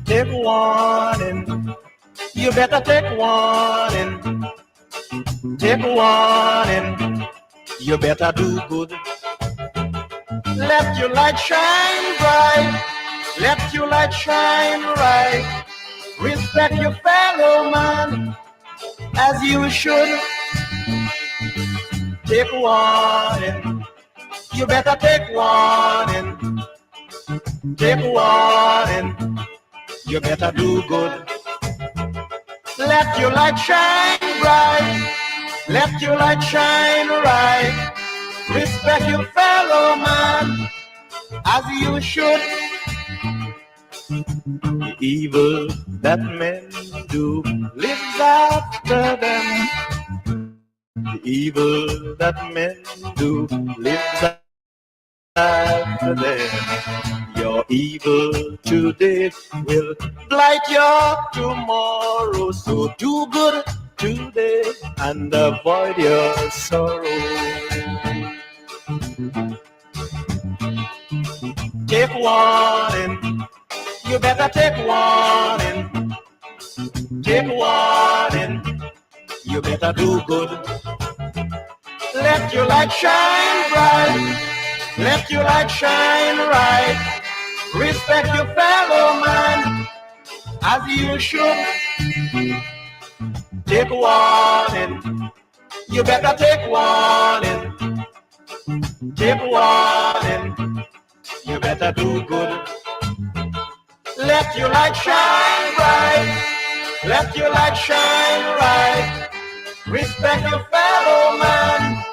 Take warning. You better take warning. Take warning. You better do good. Let your light shine bright. Let your light shine bright. Respect your fellow man as you should. Take warning. You better take warning. Take warning. You better do good. Let your light shine bright. Let your light shine bright. Respect your fellow man as you should. The evil that men do lives after them. The evil that men do lives after them. Your evil today will blight your tomorrow. So do good today and avoid your sorrow. Take warning. You better take warning. Take warning. You better do good. Let your light shine bright. Let your light shine bright. Respect your fellow man as you should. Take warning. You better take warning. Take warning. You better do good. Let your light shine bright. Let your light shine bright. Respect your fellow man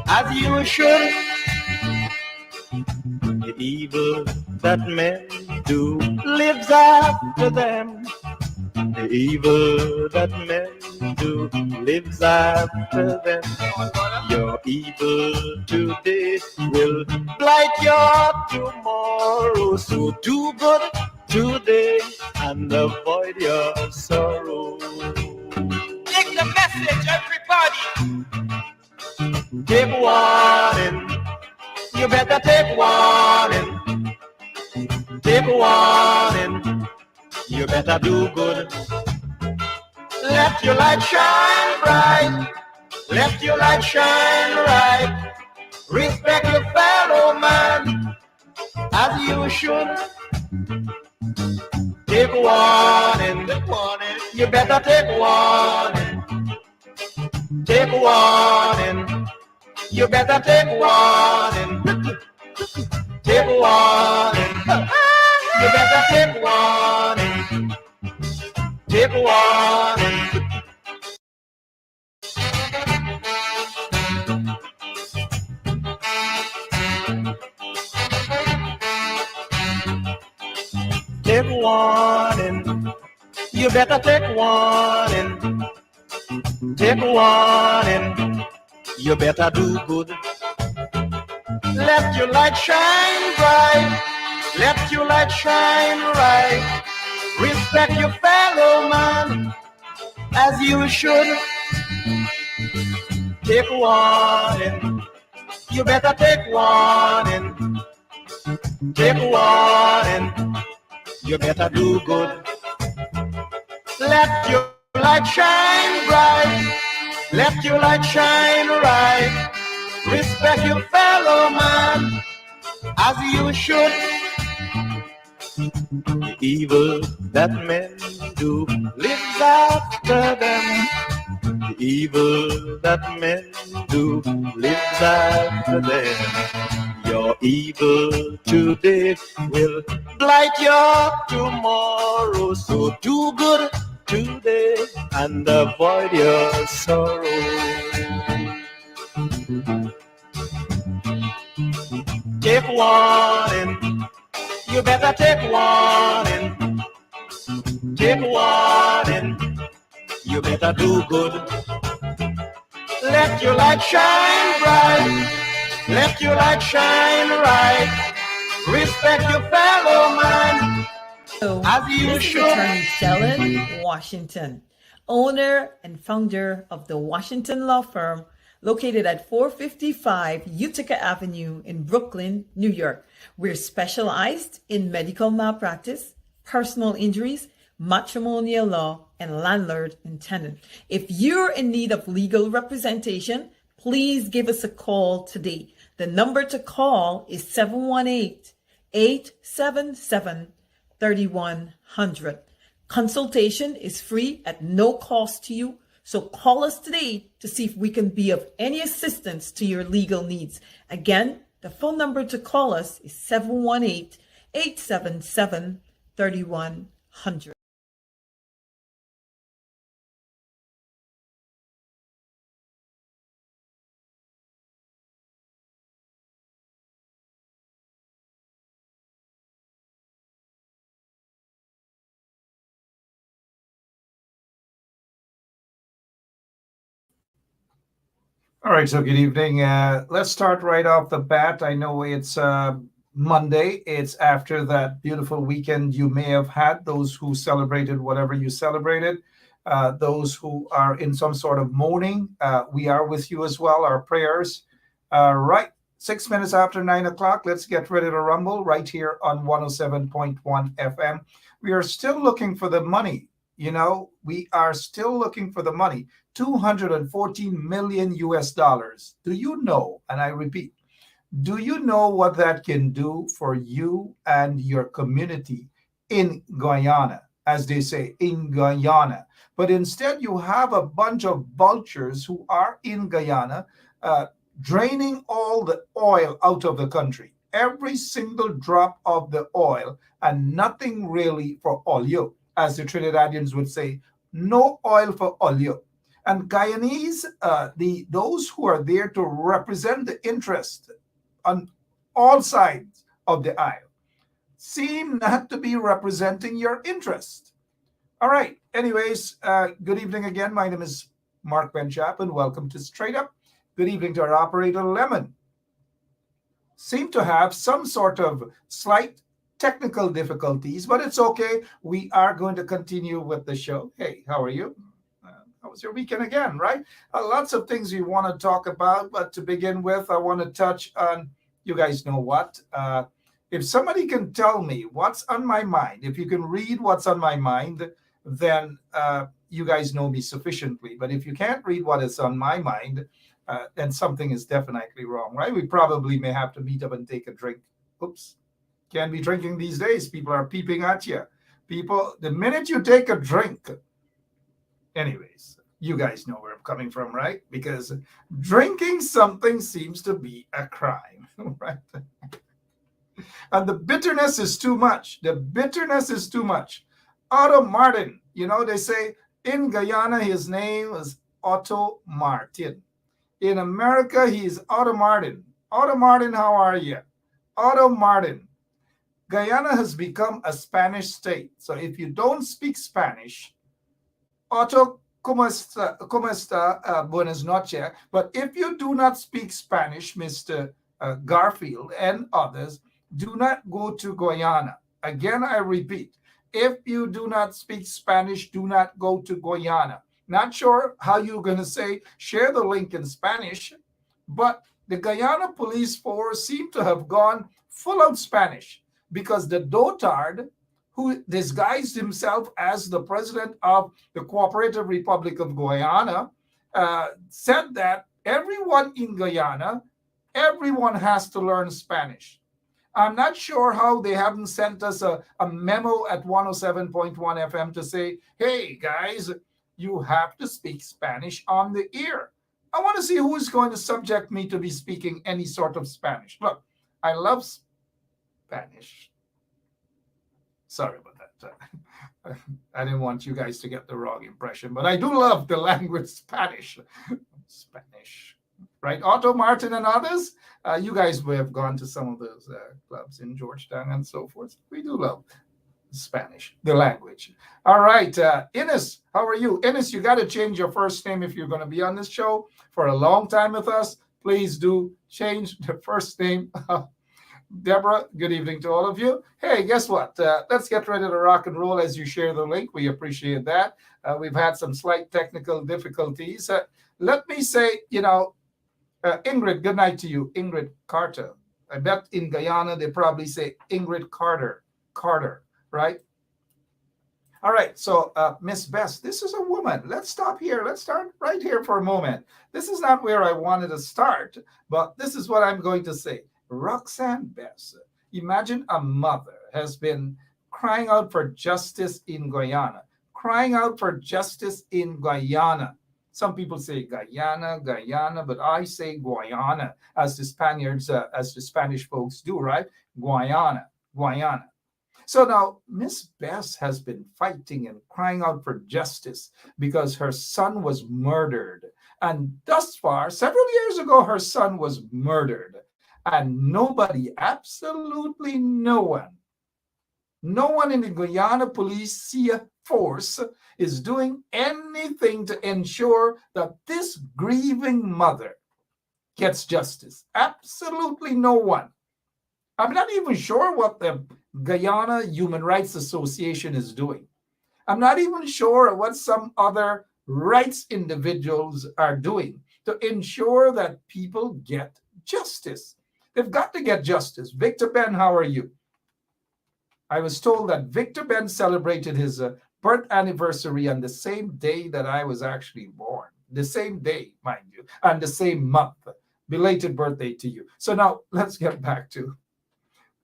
as you should. The evil that men do lives after them. The evil that men do lives after them. Your evil today will blight your tomorrow. So do good today and avoid your sorrow. Take the message, everybody. Take warning. You better take warning. Take warning. You better do good. Let your light shine bright. Let your light shine bright. Respect your fellow man as you should. Take warning. Take warning. You better take warning. Take warning. You better take warning. Take warning. You better take warning. Take warning. Take warning. You better take warning. Take warning. You better do good. Let your light shine bright. Let your light shine bright. Respect your fellow man as you should. Take warning. You better take warning. Take warning. You better do good. Let your light shine bright. Let your light shine bright. Respect your fellow man as you should. The evil that men do lives after them. The evil that men do lives after them. Your evil today will blight your tomorrow. So do good today and avoid your sorrow. Take warning. You better take warning. Take warning. You better do good. Let your light shine bright. Let your light shine bright. Respect your fellow man So as you this is should. Attorney Shellen Washington. owner and founder of the Washington Law Firm, located at 455 Utica Avenue in Brooklyn, New York. We're specialized in medical malpractice, personal injuries, matrimonial law, and landlord and tenant. If you're in need of legal representation, please give us a call today. The number to call is 718-877-3100. Consultation is free at no cost to you. So call us today to see if we can be of any assistance to your legal needs. Again, the phone number to call us is 718-877-3100. All right, so good evening. Let's start right off the bat. I know it's Monday. It's after that beautiful weekend you may have had, those who celebrated whatever you celebrated, those who are in some sort of mourning. We are with you as well, our prayers. Right, 6 minutes after 9 o'clock, let's get ready to rumble right here on 107.1 FM. We are still looking for the money. You know, we are still looking for the money. 214 million US dollars. Do you know, and I repeat, do you know what that can do for you and your community in Guyana, as they say, in Guyana? But instead, you have a bunch of vultures who are in Guyana, draining all the oil out of the country, every single drop of the oil, and nothing really for oleo, as the Trinidadians would say, no oil for oleo. And Guyanese, those who are there to represent the interest on all sides of the aisle, seem not to be representing your interest. All right. Anyways, good evening again. My name is Mark Benchap, and welcome to Straight Up. Good evening to our operator, Lemon. Seem to have some sort of slight technical difficulties, but it's okay. We are going to continue with the show. Hey, how are you? How was your weekend again, right? Lots of things we want to talk about, but to begin with, I want to touch on, you guys know what? If somebody can tell me what's on my mind, if you can read what's on my mind, then you guys know me sufficiently. But if you can't read what is on my mind, then something is definitely wrong, right? We probably may have to meet up and take a drink. Oops. Can't be drinking these days. People are peeping at you. People, the minute you take a drink, anyways, you guys know where I'm coming from, right? Because drinking something seems to be a crime, right? And the bitterness is too much. The bitterness is too much. Otto Martin, you know, they say in Guyana, his name is Otto Martin. In America, he is Otto Martin. Otto Martin, how are you? Otto Martin. Guyana has become a Spanish state. So if you don't speak Spanish, Otto, ¿cómo está? Buenas noches. But if you do not speak Spanish, Mr. Garfield and others, do not go to Guyana. Again, I repeat, if you do not speak Spanish, do not go to Guyana. Not sure how you're going to say, share the link in Spanish, but the Guyana police force seem to have gone full out Spanish, because the dotard, who disguised himself as the president of the Cooperative Republic of Guyana, said that everyone in Guyana, everyone has to learn Spanish. I'm not sure how they haven't sent us a memo at 107.1 FM to say, hey, guys, you have to speak Spanish on the air. I want to see who is going to subject me to be speaking any sort of Spanish. Look, I love Spanish. Sorry about that. I didn't want you guys to get the wrong impression, but I do love the language Spanish. Spanish, right? Otto Martin and others, you guys may have gone to some of those clubs in Georgetown and so forth. We do love Spanish, the language. All right, Ines, how are you? Ines, you got to change your first name if you're going to be on this show for a long time with us. Please do change the first name. Deborah, good evening to all of you. Hey, guess what? Let's get ready to rock and roll as you share the link. We appreciate that. We've had some slight technical difficulties. Let me say, Ingrid, good night to you. Ingrid Carter. I bet in Guyana they probably say Ingrid Carter, right? All right, so Miss Bess, this is a woman. Let's stop here. Let's start right here for a moment. This is not where I wanted to start, but this is what I'm going to say. Roxanne Bess, imagine a mother has been crying out for justice in Guyana, crying out for justice in Guyana. Some people say Guyana, but I say Guyana, as the Spaniards, as the Spanish folks do, right? Guyana. So now Miss Bess has been fighting and crying out for justice because her son was murdered. And thus far, several years ago, her son was murdered. And nobody, absolutely no one in the Guyana Police Force is doing anything to ensure that this grieving mother gets justice. Absolutely no one. I'm not even sure what the Guyana Human Rights Association is doing. I'm not even sure what some other rights individuals are doing to ensure that people get justice. They've got to get justice. Victor Ben, how are you? I was told that Victor Ben celebrated his birth anniversary on the same day that I was actually born. The same day, mind you, and the same month. Belated birthday to you. So now let's get back to,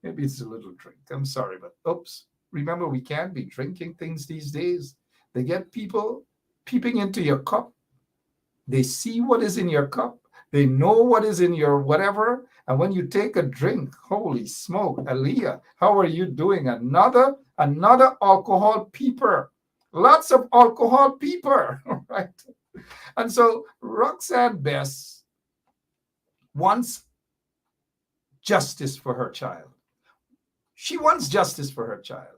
maybe it's a little drink. I'm sorry, but oops. Remember, we can't be drinking things these days. They get people peeping into your cup. They see what is in your cup. They know what is in your whatever. And when you take a drink, holy smoke, Aaliyah, how are you doing? Another alcohol peeper. Lots of alcohol peeper, right? And so Roxanne Bess wants justice for her child. She wants justice for her child.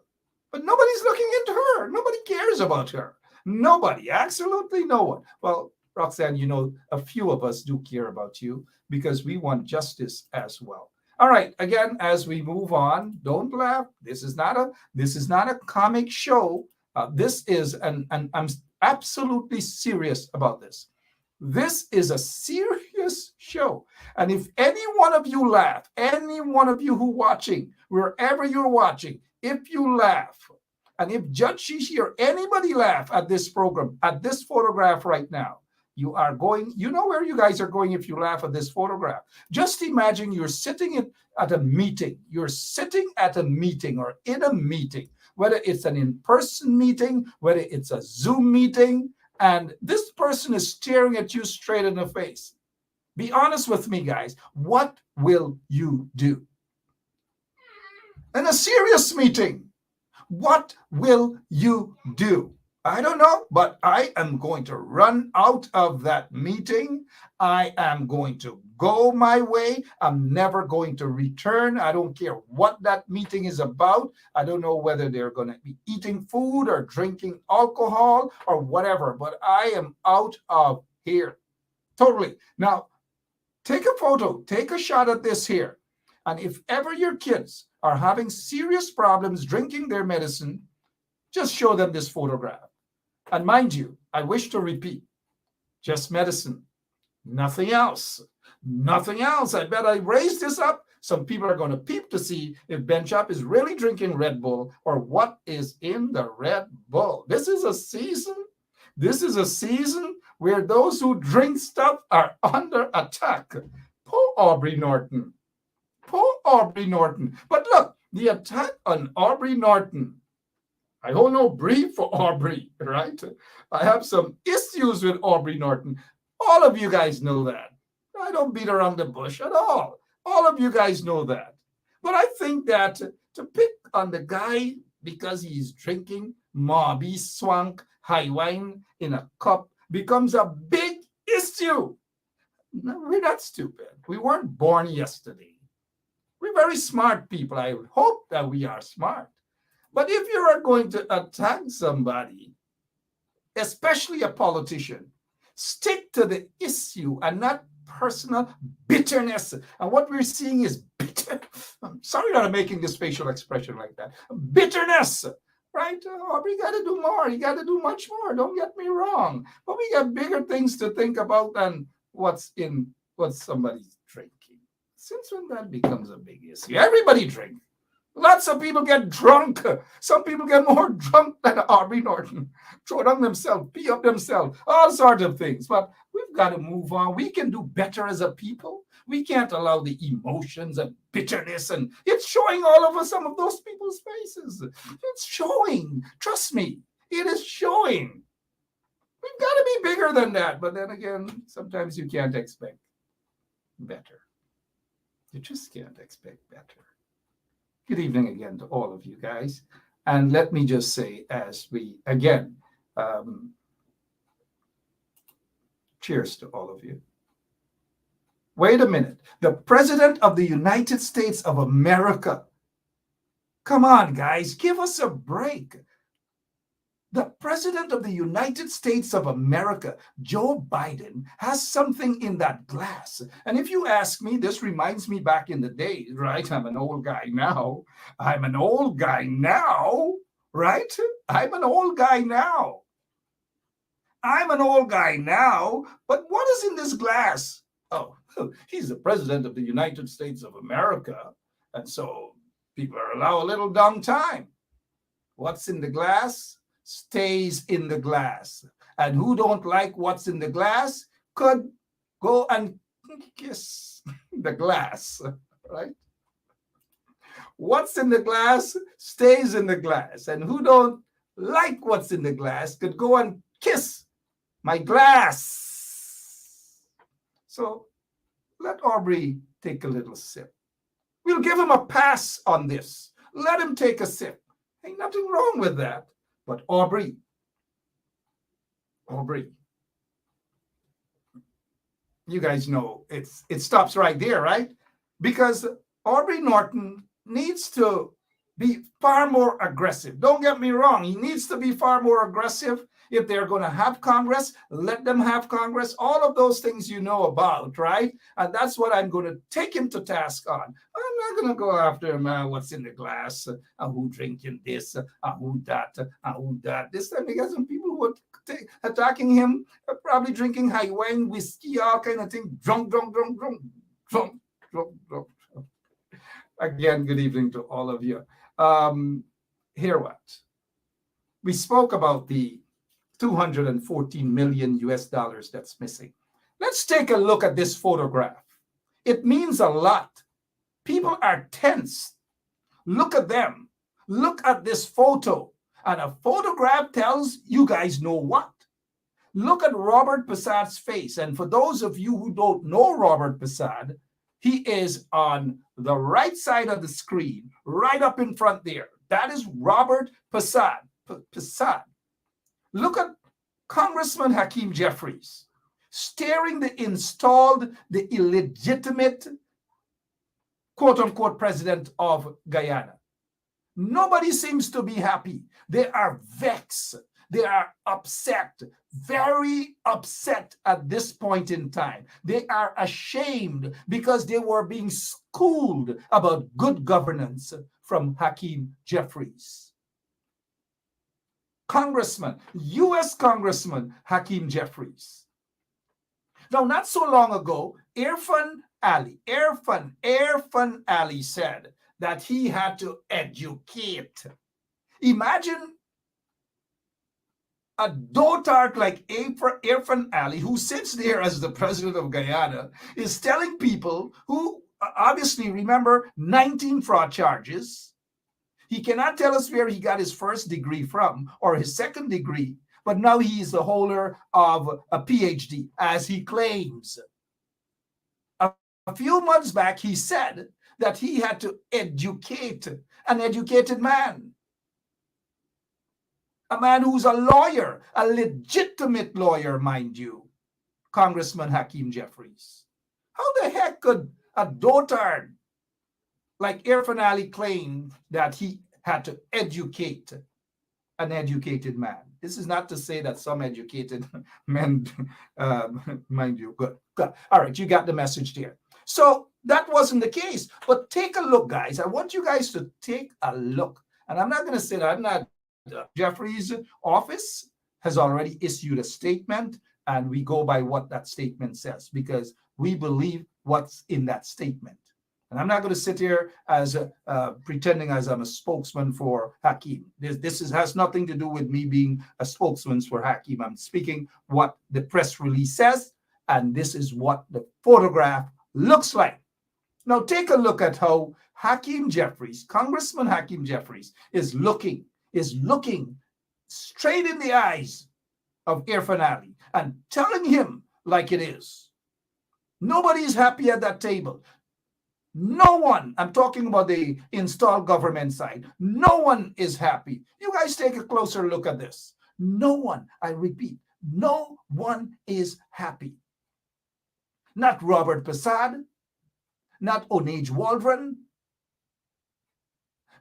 But nobody's looking into her. Nobody cares about her. Nobody, absolutely no one. Well, Roxanne, a few of us do care about you because we want justice as well. All right, again, as we move on, don't laugh. This is not a comic show. This is, and I'm absolutely serious about this. This is a serious show. And if any one of you laugh, any one of you who watching, wherever you're watching, if you laugh, and if Judge Shishi or anybody laugh at this program, at this photograph right now, you are going, you know where you guys are going if you laugh at this photograph. Just imagine you're sitting at a meeting. You're sitting at a meeting or in a meeting, whether it's an in-person meeting, whether it's a Zoom meeting, and this person is staring at you straight in the face. Be honest with me, guys. What will you do? In a serious meeting, what will you do? I don't know, but I am going to run out of that meeting. I am going to go my way. I'm never going to return. I don't care what that meeting is about. I don't know whether they're going to be eating food or drinking alcohol or whatever, but I am out of here. Totally. Now, take a photo, take a shot at this here. And if ever your kids are having serious problems drinking their medicine, just show them this photograph. And mind you, I wish to repeat, just medicine, nothing else, nothing else. I bet I raised this up. Some people are going to peep to see if Ben Chop is really drinking Red Bull or what is in the Red Bull. This is a season where those who drink stuff are under attack. Poor Aubrey Norton. But look, the attack on Aubrey Norton, I hold no brief for Aubrey, right? I have some issues with Aubrey Norton. All of you guys know that. I don't beat around the bush at all. All of you guys know that. But I think that to pick on the guy because he's drinking Mobby Swank high wine in a cup becomes a big issue. No, we're not stupid. We weren't born yesterday. We're very smart people. I hope that we are smart. But if you are going to attack somebody, especially a politician, stick to the issue and not personal bitterness. And what we're seeing is I'm sorry that I'm making this facial expression like that. Bitterness, right? Aubrey, got to do more. You got to do much more. Don't get me wrong. But we got bigger things to think about than what somebody's drinking. Since when that becomes a big issue? Everybody drink. Lots of people get drunk. Some people get more drunk than Aubrey Norton. Throw down themselves, pee up themselves, all sorts of things. But we've got to move on. We can do better as a people. We can't allow the emotions and bitterness, and it's showing all over some of those people's faces. It's showing. Trust me, it is showing. We've got to be bigger than that. But then again, sometimes you can't expect better. You just can't expect better. Good evening again to all of you guys. And let me just say, as we again, cheers to all of you. Wait a minute. The President of the United States of America. Come on, guys, give us a break. The President of the United States of America, Joe Biden, has something in that glass. And if you ask me, this reminds me back in the day, right? I'm an old guy now, right? I'm an old guy now. But what is in this glass? Oh, he's the President of the United States of America. And so people are allowed a little downtime. What's in the glass stays in the glass. And who don't like what's in the glass could go and kiss the glass, right? What's in the glass stays in the glass. And who don't like what's in the glass could go and kiss my glass. So let Aubrey take a little sip. We'll give him a pass on this. Let him take a sip. Ain't nothing wrong with that. But Aubrey, you guys know it stops right there, right? Because Aubrey Norton needs to be far more aggressive. Don't get me wrong. He needs to be far more aggressive. If they're going to have Congress, let them have Congress. All of those things you know about, right? And that's what I'm going to take him to task on. I'm not going to go after him, what's in the glass, who drinking this, who that, who that. This time, because some people who are attacking him are probably drinking high wine, whiskey, all kind of thing. Drunk. Again, good evening to all of you. Hear what? We spoke about the $214 million that's missing. Let's take a look at this photograph. It means a lot. People are tense. Look at them. Look at this photo. And a photograph tells you guys know what. Look at Robert Possad's face. And for those of you who don't know Robert Possad, he is on the right side of the screen, right up in front there. That is Robert Possad. Look at Congressman Hakeem Jeffries staring the illegitimate, quote-unquote, president of Guyana. Nobody seems to be happy. They are vexed. They are upset, very upset at this point in time. They are ashamed because they were being schooled about good governance from Hakeem Jeffries. U.S. Congressman Hakeem Jeffries. Now, not so long ago, Irfan Ali said that he had to educate. Imagine a dotard like Irfan Ali, who sits there as the president of Guyana, is telling people who obviously remember 19 fraud charges. He cannot tell us where he got his first degree from or his second degree, but now he is the holder of a PhD, as he claims. A few months back, he said that he had to educate an educated man. A man who's a lawyer, a legitimate lawyer, mind you, Congressman Hakeem Jeffries. How the heck could a dotard like Irfan Ali claim that he had to educate an educated man? This is not to say that some educated men, mind you, good. All right, you got the message there. So That wasn't the case. But take a look, guys. I want you guys to take a look. And I'm not going to say that. I'm not. Jeffrey's office has already issued a statement, and we go by what that statement says because we believe what's in that statement. And I'm not going to sit here as pretending as I'm a spokesman for Hakeem. This has nothing to do with me being a spokesman for Hakeem. I'm speaking what the press release says, and this is what the photograph looks like. Now take a look at how Hakeem Jeffries, Congressman Hakeem Jeffries, is looking straight in the eyes of Irfan Ali and telling him like it is. Nobody is happy at that table. No one, I'm talking about the installed government side, no one is happy. You guys take a closer look at this. No one, I repeat, no one is happy. Not Robert Persad, not Onage Waldron,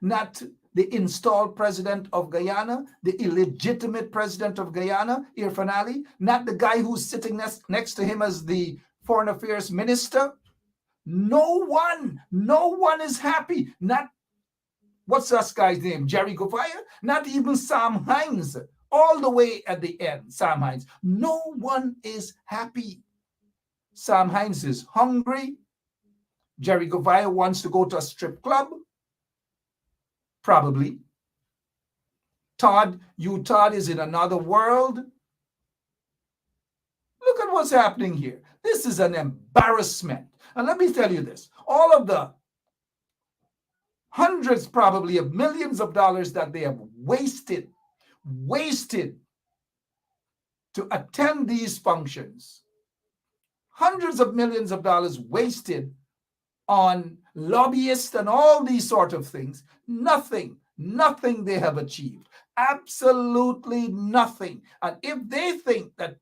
not the installed president of Guyana, the illegitimate president of Guyana, Irfan Ali, not the guy who's sitting next to him as the foreign affairs minister. No one is happy. Not, what's that guy's name? Jerry Govaya? Not even Sam Hines. All the way at the end, Sam Hines. No one is happy. Sam Hines is hungry. Jerry Govaya wants to go to a strip club. Probably. Todd is in another world. Look at what's happening here. This is an embarrassment. And let me tell you this, all of the hundreds probably of millions of dollars that they have wasted to attend these functions, hundreds of millions of dollars wasted on lobbyists and all these sort of things, nothing they have achieved, absolutely nothing. And if they think that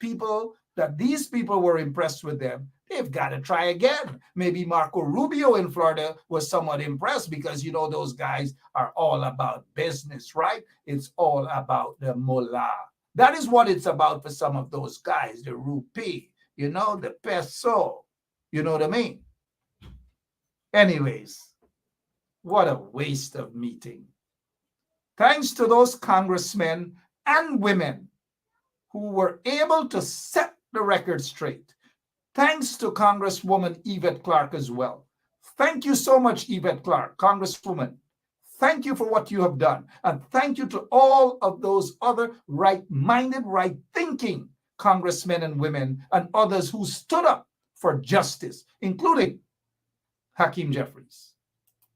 these people were impressed with them, they've got to try again. Maybe Marco Rubio in Florida was somewhat impressed because, you know, those guys are all about business, right? It's all about the mullah. That is what it's about for some of those guys, the rupee, you know, the peso. You know what I mean? Anyways, what a waste of meeting. Thanks to those congressmen and women who were able to set the record straight. Thanks to Congresswoman Yvette Clarke as well. Thank you so much, Yvette Clarke, Congresswoman. Thank you for what you have done. And thank you to all of those other right-minded, right-thinking congressmen and women and others who stood up for justice, including Hakeem Jeffries.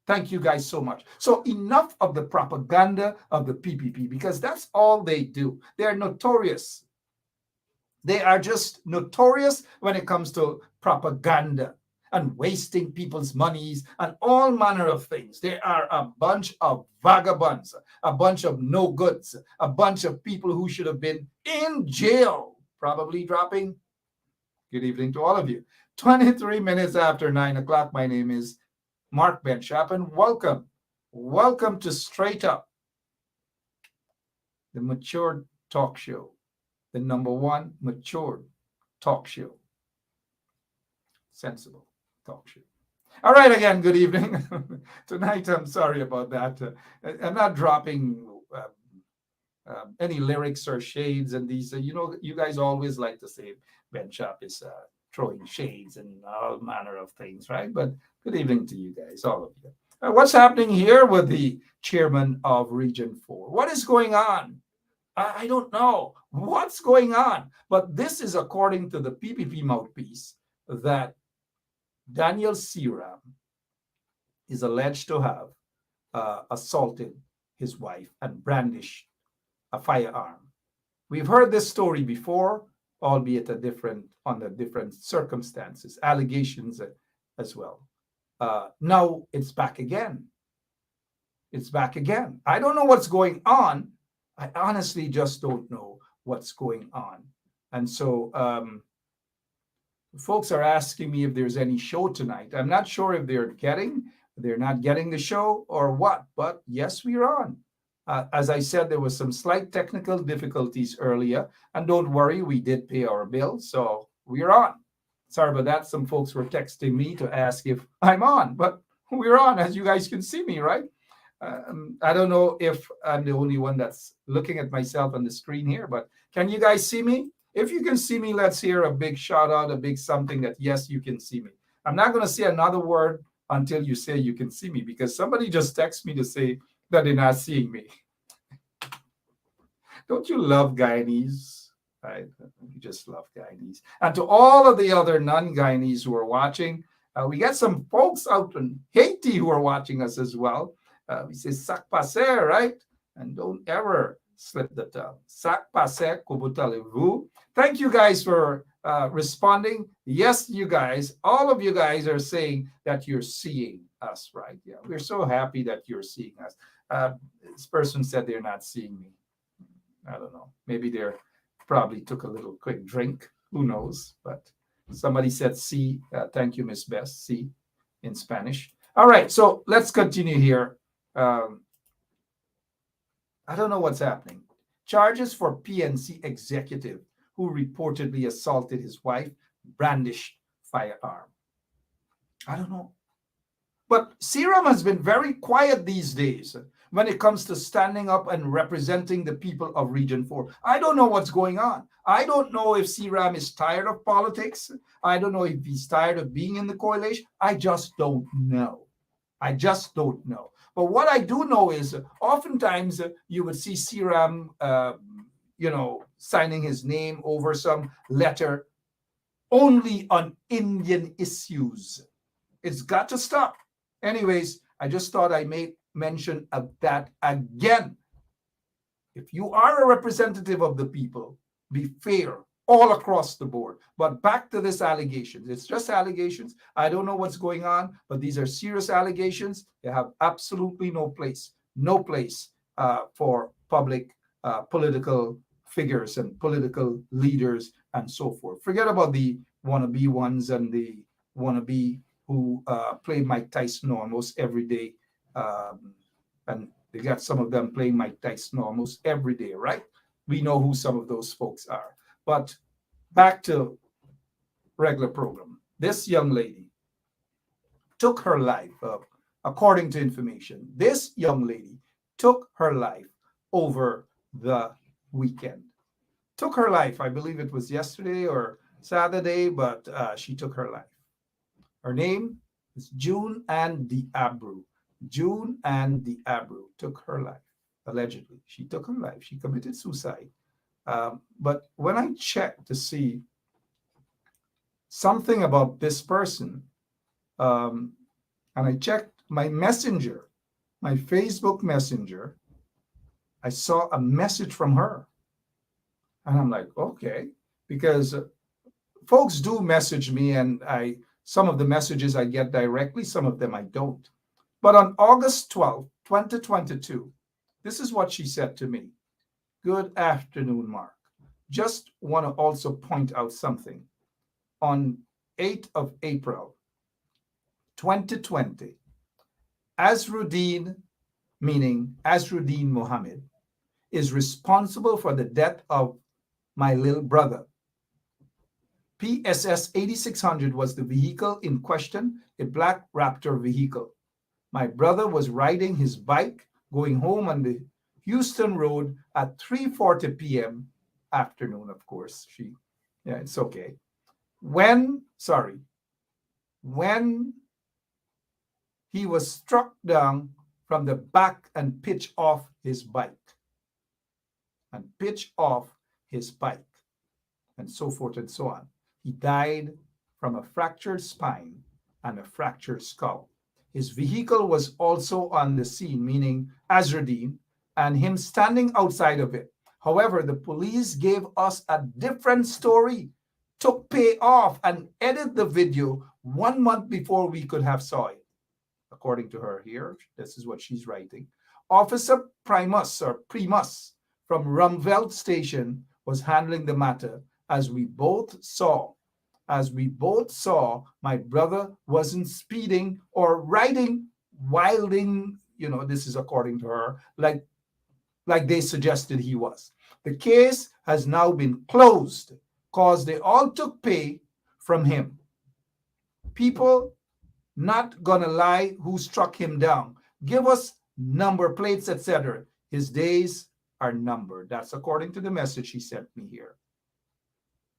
Thank you guys so much. So enough of the propaganda of the PPP, because that's all they do. They're notorious. They are just notorious when it comes to propaganda and wasting people's monies and all manner of things. They are a bunch of vagabonds, a bunch of no goods, a bunch of people who should have been in jail, probably dropping. Good evening to all of you. 23 minutes after 9 o'clock. My name is Mark Benschop, and welcome. Welcome to Straight Up, the mature talk show. The number one mature talk show. Sensible talk show. All right, again, good evening. Tonight, I'm sorry about that. I'm not dropping any lyrics or shades and these. You know, you guys always like to say Benschop is throwing shades and all manner of things, right? But good evening to you guys, all of you. What's happening here with the chairman of Region 4? What is going on? I don't know what's going on, but this is according to the PPP mouthpiece that Daniel Searam is alleged to have assaulted his wife and brandished a firearm. We've heard this story before, albeit under different circumstances, allegations as well. Now it's back again. It's back again. I don't know what's going on. I honestly just don't know what's going on. And so folks are asking me if there's any show tonight. I'm not sure if they're not getting the show or what, but yes, we're on. As I said, there was some slight technical difficulties earlier, and don't worry, we did pay our bills, so we're on. Sorry about that. Some folks were texting me to ask if I'm on, but we're on, as you guys can see me, right? I don't know if I'm the only one that's looking at myself on the screen here, but can you guys see me? If you can see me, let's hear a big shout out, a big something that, yes, you can see me. I'm not going to say another word until you say you can see me, because somebody just texted me to say that they're not seeing me. Don't you love Guyanese? Right? You just love Guyanese. And to all of the other non-Guyanese who are watching, we got some folks out in Haiti who are watching us as well. We say sac passe, right? And don't ever slip the tongue. Sac passe, comment allez-vous? Thank you guys for responding. Yes, you guys, all of you guys are saying that you're seeing us, right? Yeah, we're so happy that you're seeing us. This person said they're not seeing me. I don't know. Maybe they're probably took a little quick drink. Who knows? But somebody said see. Thank you, Miss Bess. See in Spanish. All right. So let's continue here. I don't know what's happening. Charges for PNC executive who reportedly assaulted his wife, brandished firearm. I don't know. But Serum has been very quiet these days when it comes to standing up and representing the people of Region 4. I don't know what's going on. I don't know if Serum is tired of politics. I don't know if he's tired of being in the coalition. I just don't know. I just don't know. But what I do know is oftentimes you would see Serum, signing his name over some letter only on Indian issues. It's got to stop. Anyways, I just thought I made mention of that again. If you are a representative of the people, be fair all across the board. But back to this allegations. It's just allegations. I don't know what's going on, but these are serious allegations. They have absolutely no place for public political figures and political leaders and so forth. Forget about the wannabe ones and the wannabe who play Mike Tyson almost every day. And they got some of them playing Mike Tyson almost every day, right? We know who some of those folks are. But back to regular program. This young lady took her life, according to information. This young lady took her life over the weekend. Took her life. I believe it was yesterday or Saturday, but she took her life. Her name is June Ann Diabru. June Ann Diabru took her life, allegedly. She took her life. She committed suicide. But when I checked to see something about this person, and I checked my messenger, my Facebook messenger, I saw a message from her. And I'm like, okay, because folks do message me, and some of the messages I get directly, some of them I don't. But on August 12, 2022, this is what she said to me. Good afternoon, Mark. Just want to also point out something. On 8th of April, 2020, Azruddin, meaning Azruddin Mohammed, is responsible for the death of my little brother. PSS 8600 was the vehicle in question, a black Raptor vehicle. My brother was riding his bike going home on the Houston Road at 3:40 p.m. afternoon, of course. It's okay. When he was struck down from the back and pitched off his bike. And so forth and so on. He died from a fractured spine and a fractured skull. His vehicle was also on the scene, meaning Azruddin, and him standing outside of it. However, the police gave us a different story, took pay off, and edited the video 1 month before we could have saw it. According to her here, this is what she's writing. Officer Primus from Rumveld Station was handling the matter. As we both saw, my brother wasn't speeding or riding wilding, this is according to her, like they suggested he was. The case has now been closed because they all took pay from him. People not gonna lie who struck him down. Give us number plates, etc. His days are numbered. That's according to the message she sent me here.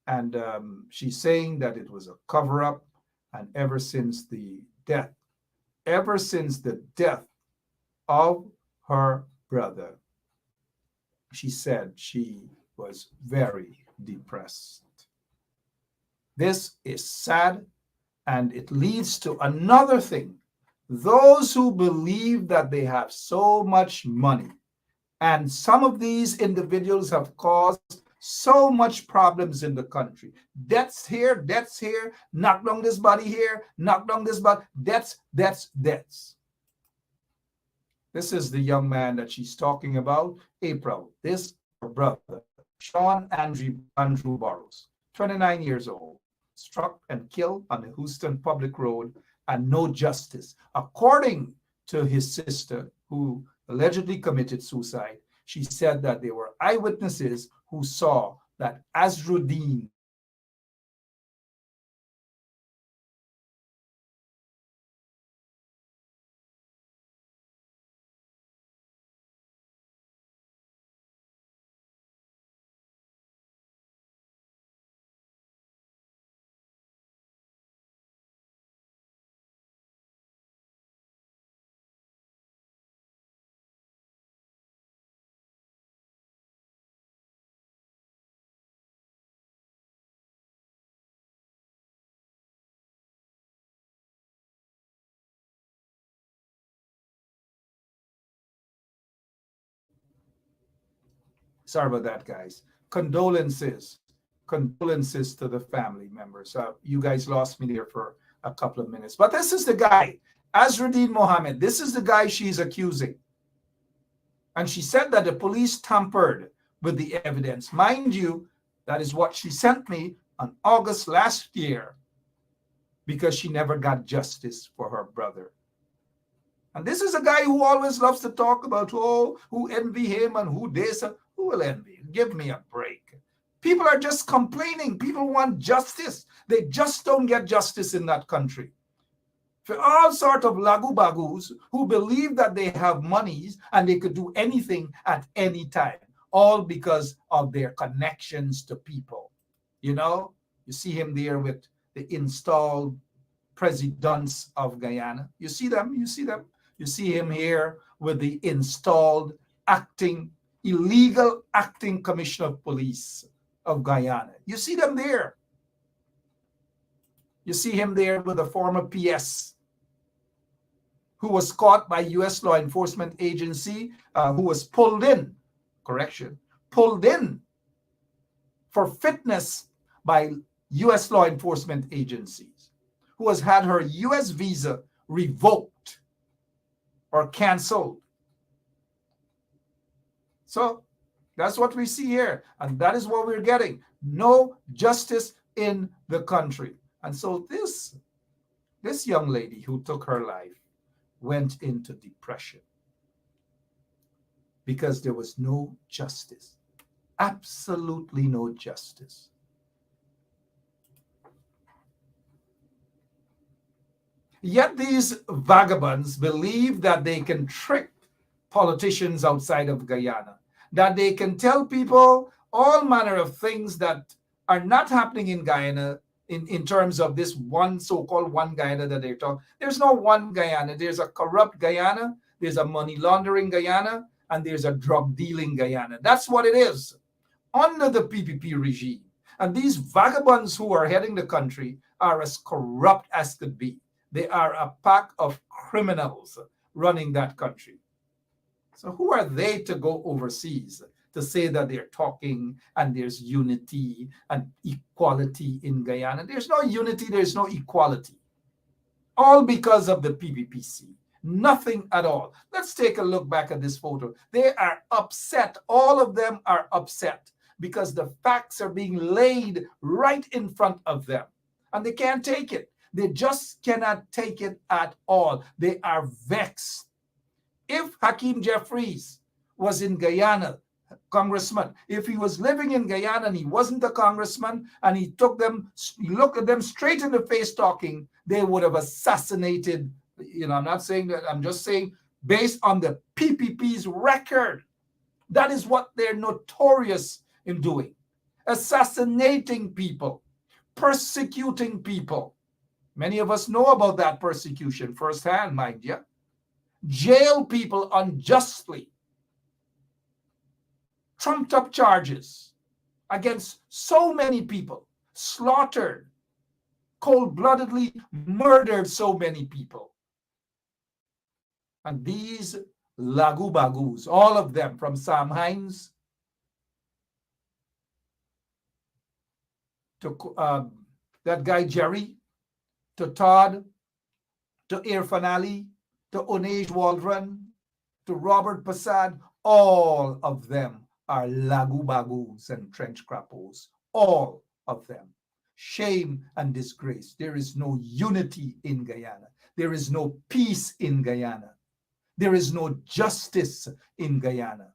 And she's saying that it was a cover-up, and ever since the death of her brother, she said she was very depressed. This is sad, and it leads to another thing. Those who believe that they have so much money, and some of these individuals have caused so much problems in the country. Deaths here, knock down this body here, knock down this body, deaths. This is the young man that she's talking about, April. This brother, Sean Andrew Burrows, 29 years old, struck and killed on the Houston public road, and no justice. According to his sister, who allegedly committed suicide, she said that there were eyewitnesses who saw that Azruddin sorry about that, guys. Condolences to the family members. You guys lost me there for a couple of minutes. But this is the guy, Azruddin Mohammed. This is the guy she's accusing. And she said that the police tampered with the evidence. Mind you, that is what she sent me on August last year, because she never got justice for her brother. And this is a guy who always loves to talk about, oh, who envy him and who this. Who will envy? Give me a break. People are just complaining. People want justice. They just don't get justice in that country. For all sorts of lagu-bagus who believe that they have monies and they could do anything at any time, all because of their connections to people. You know, you see him there with the installed presidents of Guyana. You see them. You see him here with the installed illegal acting commissioner of police of Guyana. You see them there. You see him there with a former PS who was caught by U.S. law enforcement agency, who was pulled in for fitness by U.S. law enforcement agencies, who has had her U.S. visa revoked or canceled. So that's what we see here. And that is what we're getting. No justice in the country. And so this young lady who took her life went into depression because there was no justice. Absolutely no justice. Yet these vagabonds believe that they can trick politicians outside of Guyana, that they can tell people all manner of things that are not happening in Guyana in terms of this one so-called one Guyana that they're talking. There's no one Guyana. There's a corrupt Guyana, there's a money laundering Guyana, and there's a drug dealing Guyana. That's what it is under the PPP regime. And these vagabonds who are heading the country are as corrupt as could be. They are a pack of criminals running that country. So who are they to go overseas to say that they're talking and there's unity and equality in Guyana? There's no unity, there's no equality. All because of the PPPC. Nothing at all. Let's take a look back at this photo. They are upset. All of them are upset because the facts are being laid right in front of them. And they can't take it. They just cannot take it at all. They are vexed. If Hakeem Jeffries was in Guyana congressman. If he was living in Guyana and he wasn't a congressman and he looked at them straight in the face talking, they would have assassinated, I'm not saying that, I'm just saying based on the PPP's record, that is what they're notorious in doing. Assassinating people, persecuting people. Many of us know about that persecution firsthand, mind you. Jail people unjustly. Trumped up charges against so many people. Slaughtered, cold-bloodedly murdered so many people. And these Lagu Bagus, all of them, from Sam Hines to that guy Jerry, to Todd, to Irfan Ali, to Onej Waldron, to Robert Passad, all of them are Lagu Bagus and trench crappos. All of them. Shame and disgrace. There is no unity in Guyana. There is no peace in Guyana. There is no justice in Guyana.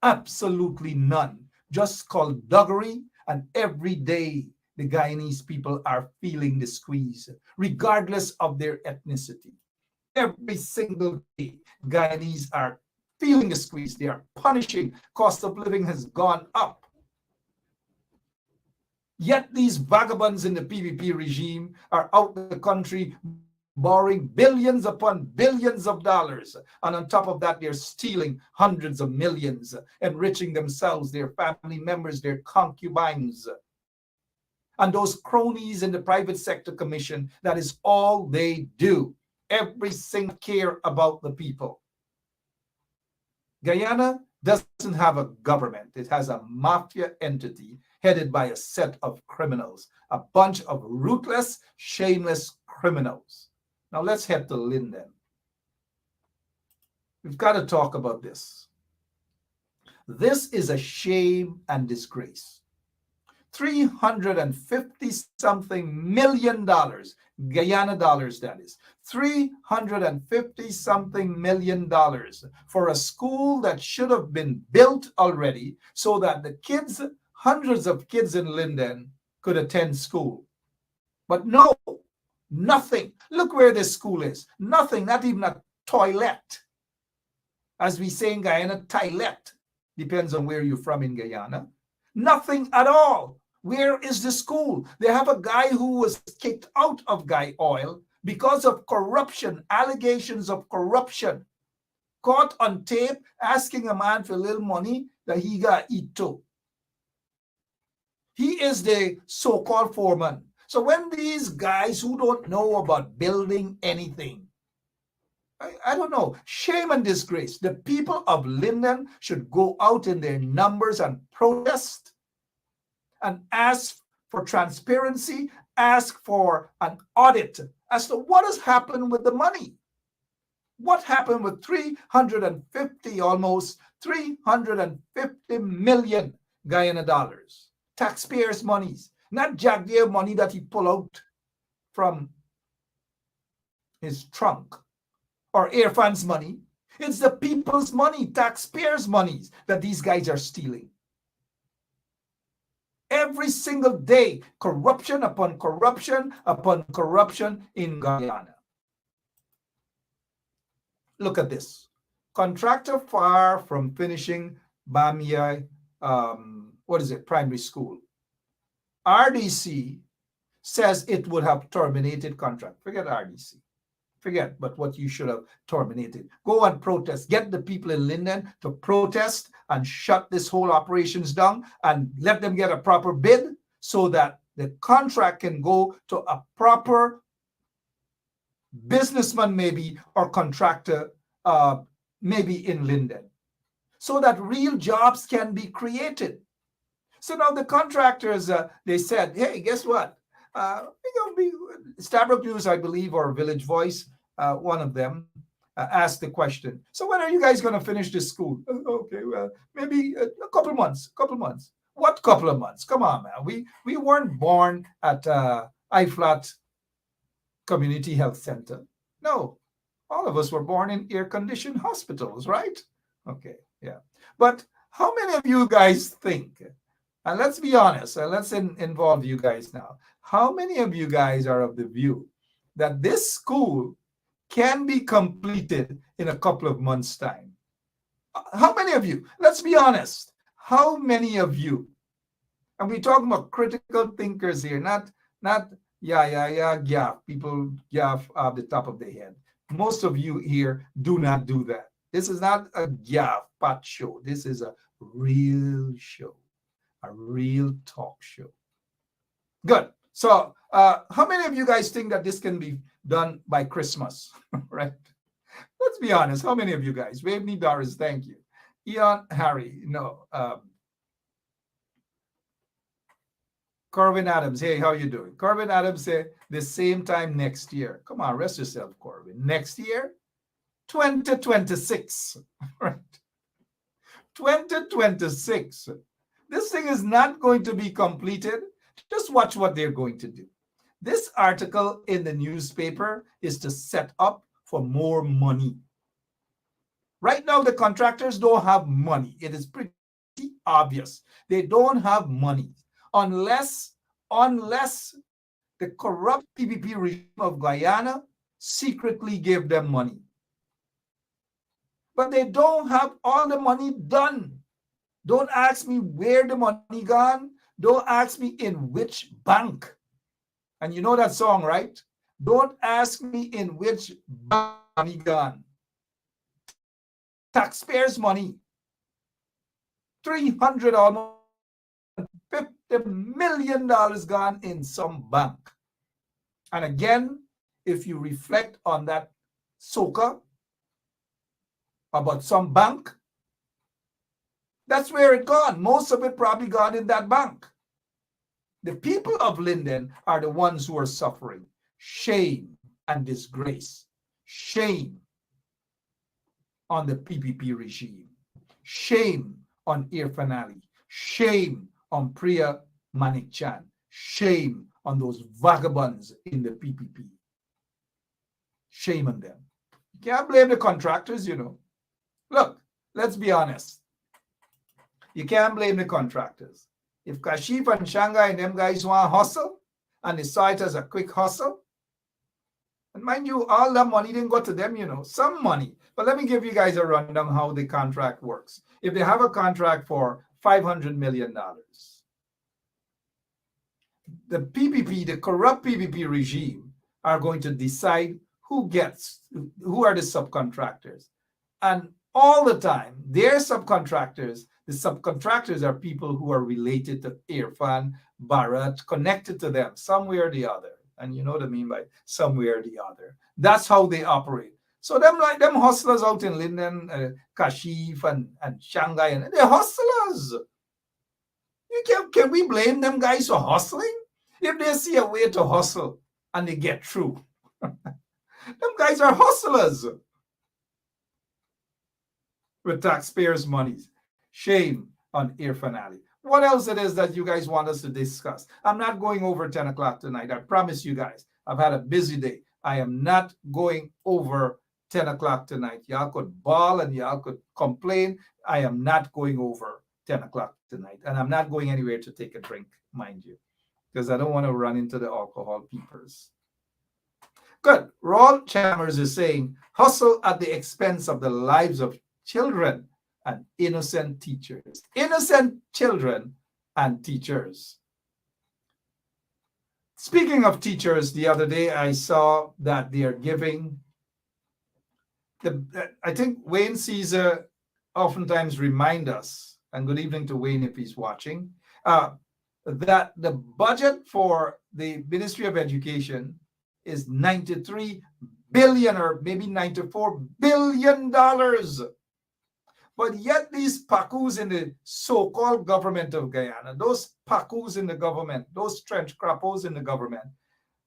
Absolutely none. Just skullduggery, and every day the Guyanese people are feeling the squeeze, regardless of their ethnicity. Every single day, Guyanese are feeling the squeeze. They are punishing. Cost of living has gone up. Yet these vagabonds in the PPP regime are out in the country borrowing billions upon billions of dollars. And on top of that, they're stealing hundreds of millions, enriching themselves, their family members, their concubines. And those cronies in the private sector commission, that is all they do. Every single care about the people. Guyana doesn't have a government. It has a mafia entity headed by a set of criminals, a bunch of ruthless, shameless criminals. Now let's head to Linden. We've got to talk about this. This is a shame and disgrace. $350-something million, Guyana dollars that is, $350-something million for a school that should have been built already so that the kids, hundreds of kids in Linden, could attend school. But no, nothing. Look where this school is. Nothing, not even a toilet. As we say in Guyana, toilet. Depends on where you're from in Guyana. Nothing at all. Where is the school? They have a guy who was kicked out of Guy Oil because of corruption, allegations of corruption. Caught on tape asking a man for a little money that he got eat too. He is the so-called foreman. So when these guys who don't know about building anything, I don't know, shame and disgrace. The people of Linden should go out in their numbers and protest and ask for transparency, ask for an audit as to what has happened with the money. What happened with almost 350 million Guyana dollars? Taxpayers' monies, not Jagdeer money that he pulled out from his trunk, or Irfan's money. It's the people's money, taxpayers' monies that these guys are stealing. Every single day, corruption upon corruption upon corruption in Guyana. Look at this. Contractor far from finishing Bamia, primary school. RDC says it would have terminated contract. Forget RDC. Forget, but what you should have terminated. Go and protest. Get the people in Linden to protest and shut this whole operations down and let them get a proper bid so that the contract can go to a proper businessman maybe or contractor maybe in Linden so that real jobs can be created. So now the contractors, they said, hey, guess what? Stabroek News, I believe, or Village Voice, one of them, asked the question. So when are you guys going to finish this school? Okay, well, maybe a couple of months. What couple of months? Come on, man. We weren't born at IFLAT Community Health Center. No, all of us were born in air-conditioned hospitals, right? Okay, yeah. But How many of you guys think, and let's be honest, and let's involve you guys now, how many of you guys are of the view that this school can be completed in a couple of months' time? How many of you? Let's be honest. How many of you? And we're talking about critical thinkers here, not gaff. People gaff off the top of their head. Most of you here do not do that. This is not a gaff pot show. This is a real show, a real talk show. Good. So how many of you guys think that this can be done by Christmas? Right? Let's be honest. How many of you guys? Waveney Doris, thank you. Ian, Harry, no. Corvin Adams, hey, how you doing? Corvin Adams said the same time next year. Come on, rest yourself, Corvin. Next year, 2026, right? 2026. This thing is not going to be completed. Just watch what they're going to do. This article in the newspaper is to set up for more money. Right now, the contractors don't have money. It is pretty obvious. They don't have money unless the corrupt PPP regime of Guyana secretly gave them money. But they don't have all the money done. Don't ask me where the money gone. Don't ask me in which bank. And you know that song, right? Don't ask me in which bank money gone. Taxpayers' money. $350 million gone in some bank. And again, if you reflect on that soca about some bank, that's where it gone. Most of it probably gone in that bank. The people of Linden are the ones who are suffering shame and disgrace. Shame on the PPP regime. Shame on Irfan Ali. Shame on Priya Manik-Chan. Shame on those vagabonds in the PPP. Shame on them. You can't blame the contractors, you know. Look, let's be honest. You can't blame the contractors. If Kashif and Shanghai and them guys want to hustle, and they saw it as a quick hustle, and mind you, all that money didn't go to them, you know, some money. But let me give you guys a rundown how the contract works. If they have a contract for $500 million, the PPP, the corrupt PPP regime, are going to decide who are the subcontractors. And all the time, their subcontractors, the subcontractors are people who are related to Irfan, Bharat, connected to them somewhere or the other. And you know what I mean by somewhere or the other. That's how they operate. So them hustlers out in Linden, Kashif and Shanghai, and they're hustlers. Can we blame them guys for hustling? If they see a way to hustle and they get through, them guys are hustlers with taxpayers' monies. Shame on Irfan Ali. What else it is that you guys want us to discuss? I'm not going over 10 o'clock tonight. I promise you guys. I've had a busy day. I am not going over 10 o'clock tonight. Y'all could bawl and y'all could complain. I am not going over 10 o'clock tonight. And I'm not going anywhere to take a drink, mind you, because I don't want to run into the alcohol peepers. Good. Raul Chalmers is saying, hustle at the expense of the lives of children and innocent teachers. Innocent children and teachers. Speaking of teachers, the other day I saw that they are giving I think Wayne Caesar oftentimes remind us, and good evening to Wayne if he's watching, that the budget for the Ministry of Education is $93 billion or maybe $94 billion. But yet these pakus in the so-called government of Guyana, those pakus in the government, those trench crappos in the government,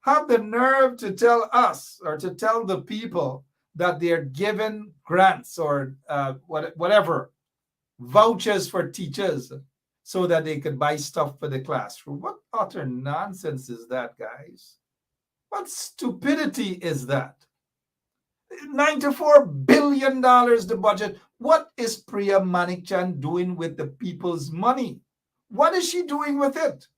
have the nerve to tell us or to tell the people that they're given grants or whatever, vouchers for teachers so that they could buy stuff for the classroom. What utter nonsense is that, guys? What stupidity is that? $94 billion the budget. What is Priya Manikchan doing with the people's money? What is she doing with it?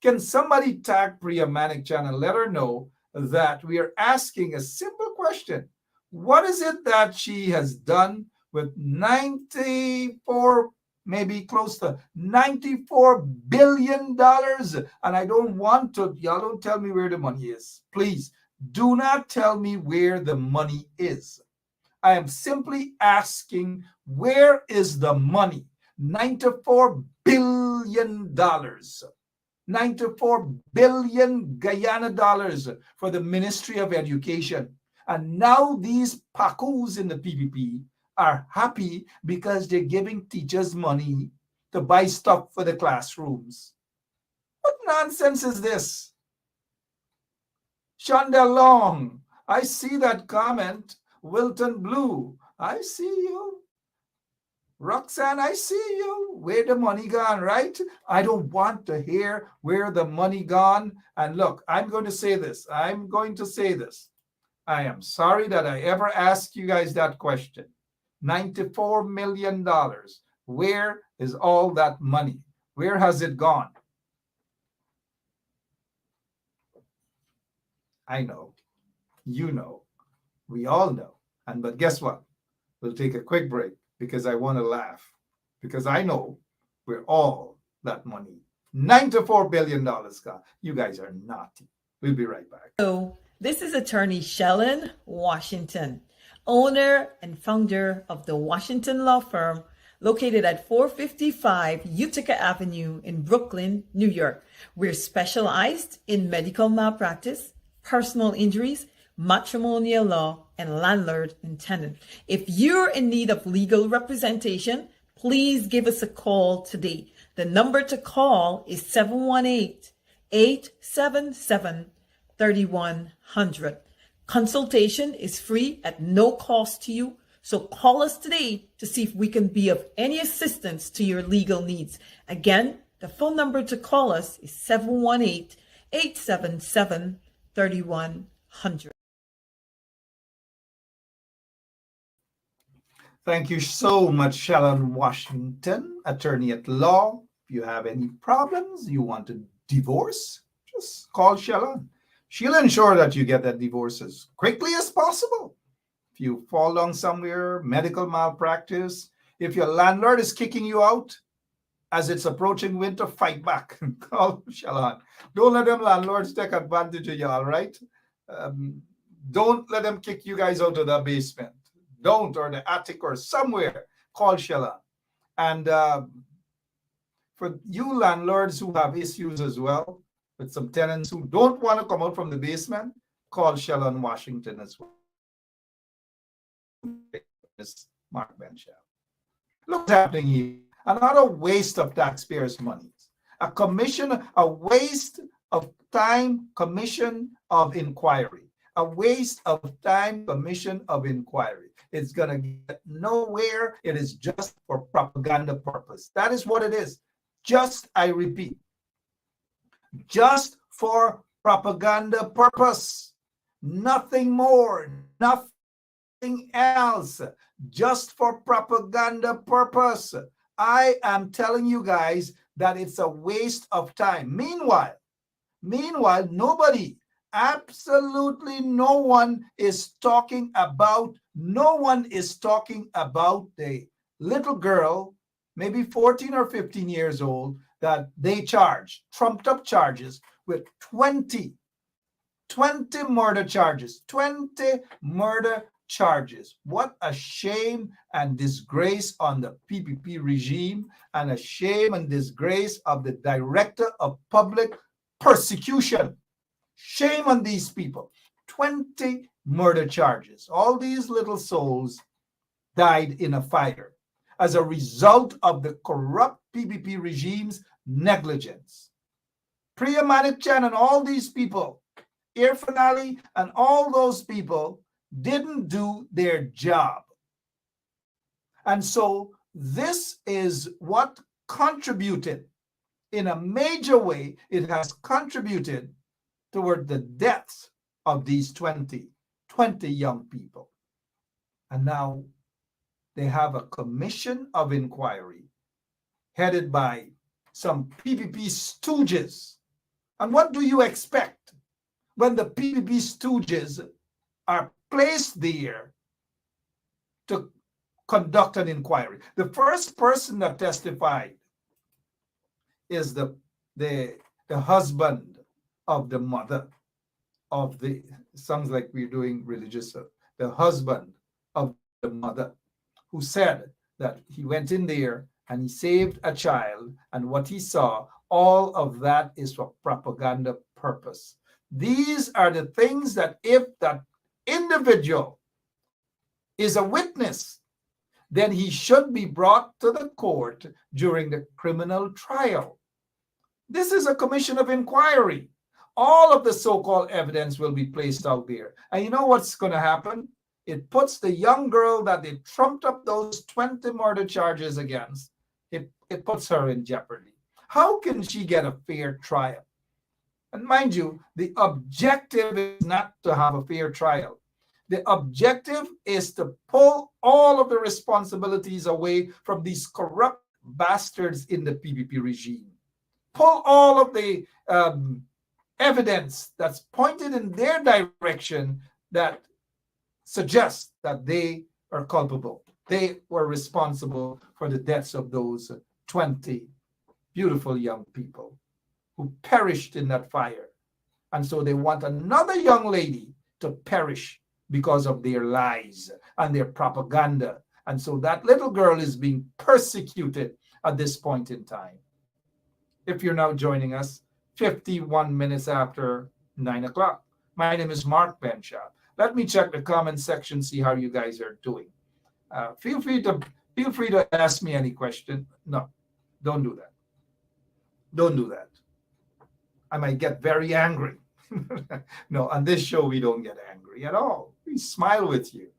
Can somebody tag Priya Manikchan and let her know that we are asking a simple question? What is it that she has done with 94, maybe close to $94 billion? And I don't want to, y'all don't tell me where the money is. Please do not tell me where the money is. I am simply asking, where is the money? $94 billion. 94 billion Guyana dollars for the Ministry of Education. And now these pacos in the PPP are happy because they're giving teachers money to buy stuff for the classrooms. What nonsense is this? Shonda Long, I see that comment. Wilton Blue, I see you. Roxanne, I see you. Where the money gone, right? I don't want to hear where the money gone. And look, I'm going to say this. I am sorry that I ever asked you guys that question. $94 million. Where is all that money? Where has it gone? I know. You know. We all know. But guess what? We'll take a quick break because I want to laugh. Because I know where all that money, $94 billion, gone. You guys are naughty. We'll be right back. So, this is attorney Shellen Washington, owner and founder of the Washington Law Firm, located at 455 Utica Avenue in Brooklyn, New York. We're specialized in medical malpractice, personal injuries, matrimonial law, and landlord and tenant. If you're in need of legal representation, please give us a call today. The number to call is 718-877-3100. Consultation is free at no cost to you. So call us today to see if we can be of any assistance to your legal needs. Again, the phone number to call us is 718-877-3100. Thank you so much, Shellen Washington, attorney at law. If you have any problems, you want a divorce, just call Shellen. She'll ensure that you get that divorce as quickly as possible. If you fall down somewhere, medical malpractice, if your landlord is kicking you out as it's approaching winter, fight back. Call Shellen. Don't let them landlords take advantage of you, all right? Don't let them kick you guys out of the basement. Don't, or the attic or somewhere. Call Shellen. And for you landlords who have issues as well, with some tenants who don't want to come out from the basement, call Shellen Washington as well. Mark Benchel. Look what's happening here. Another waste of taxpayers' money. A waste of time commission of inquiry. A waste of time commission of inquiry. It's going to get nowhere. It is just for propaganda purpose. That is what it is. I repeat, just for propaganda purpose. Nothing more, nothing else. Just for propaganda purpose. I am telling you guys that it's a waste of time. Meanwhile, nobody, absolutely no one is talking about the little girl, maybe 14 or 15 years old, that they charge, trumped up charges with 20 murder charges, 20 murder charges. What a shame and disgrace on the PPP regime, and a shame and disgrace of the Director of Public Prosecution. Shame on these people. 20 murder charges. All these little souls died in a fire as a result of the corrupt PPP regime's negligence. Priya Manikchan and all these people, Irfan Ali and all those people didn't do their job. And so this is what contributed in a major way. It has contributed toward the deaths of these 20 young people. And now they have a commission of inquiry headed by some PPP stooges. And what do you expect when the PPP stooges are placed there to conduct an inquiry? The first person that testified is the husband of the mother of the, sounds like we're doing religious, the husband of the mother, who said that he went in there and he saved a child, and what he saw, all of that is for propaganda purpose. These are the things that if that individual is a witness, then he should be brought to the court during the criminal trial. This is a commission of inquiry. All of the so-called evidence will be placed out there. And you know what's going to happen? It puts the young girl that they trumped up those 20 murder charges against, it puts her in jeopardy. How can she get a fair trial? And mind you, the objective is not to have a fair trial. The objective is to pull all of the responsibilities away from these corrupt bastards in the PPP regime. Pull all of the evidence that's pointed in their direction that suggests that they are culpable. They were responsible for the deaths of those 20 beautiful young people who perished in that fire. And so they want another young lady to perish because of their lies and their propaganda. And so that little girl is being persecuted at this point in time. If you're now joining us, 51 minutes after 9 o'clock. My name is Mark Benshaw. Let me check the comment section, see how you guys are doing. Feel free to ask me any question. No, don't do that. Don't do that. I might get very angry. No, on this show, we don't get angry at all. We smile with you.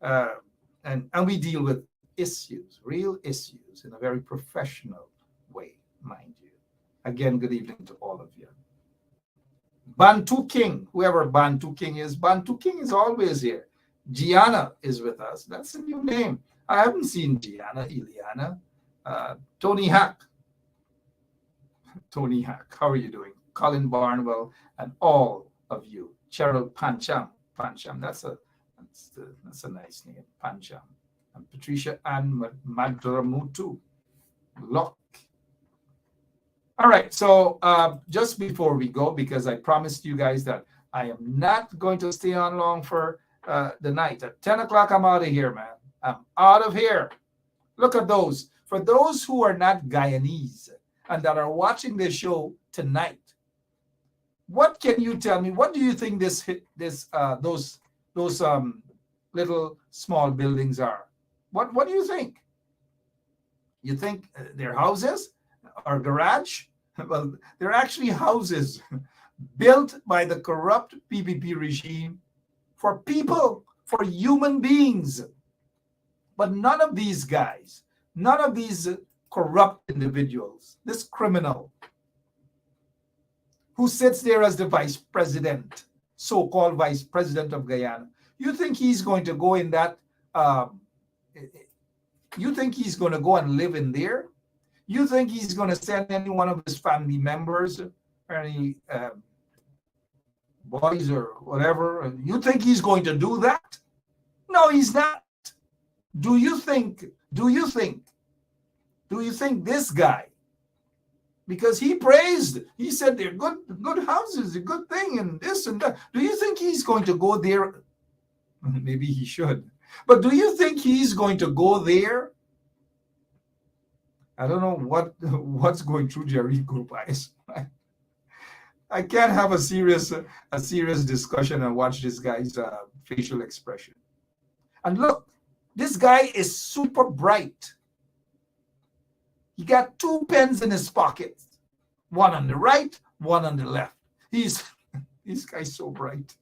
And we deal with issues, real issues, in a very professional way, mind you. Again, good evening to all of you. Bantu King, whoever Bantu King is always here. Gianna is with us. That's a new name. I haven't seen Gianna, Iliana. Tony Hack. Tony Hack, how are you doing? Colin Barnwell and all of you. Cheryl Pancham. That's a nice name. Pancham. And Patricia Ann Madramutu. Lock. All right, so just before we go, because I promised you guys that I am not going to stay on long for the night. At 10 o'clock, I'm out of here, man. I'm out of here. Look at those. For those who are not Guyanese and that are watching this show tonight, what can you tell me? What do you think those little small buildings are? What do you think? You think they're houses or garage? Well, they're actually houses built by the corrupt PPP regime for people, for human beings. But none of these guys, none of these corrupt individuals, this criminal who sits there as the vice president, so-called vice president of Guyana, you think he's going to go in that, you think he's going to go and live in there? You think he's going to send any one of his family members or any boys or whatever? You think he's going to do that? No, he's not. Do you think this guy, because he praised, he said they're good houses, a good thing, and this and that. Do you think he's going to go there? Maybe he should. But do you think he's going to go there? I don't know what's going through Jerry Group eyes. I can't have a serious discussion and watch this guy's facial expression. And look, this guy is super bright. He got 2 pens in his pocket, one on the right, one on the left. This guy's so bright.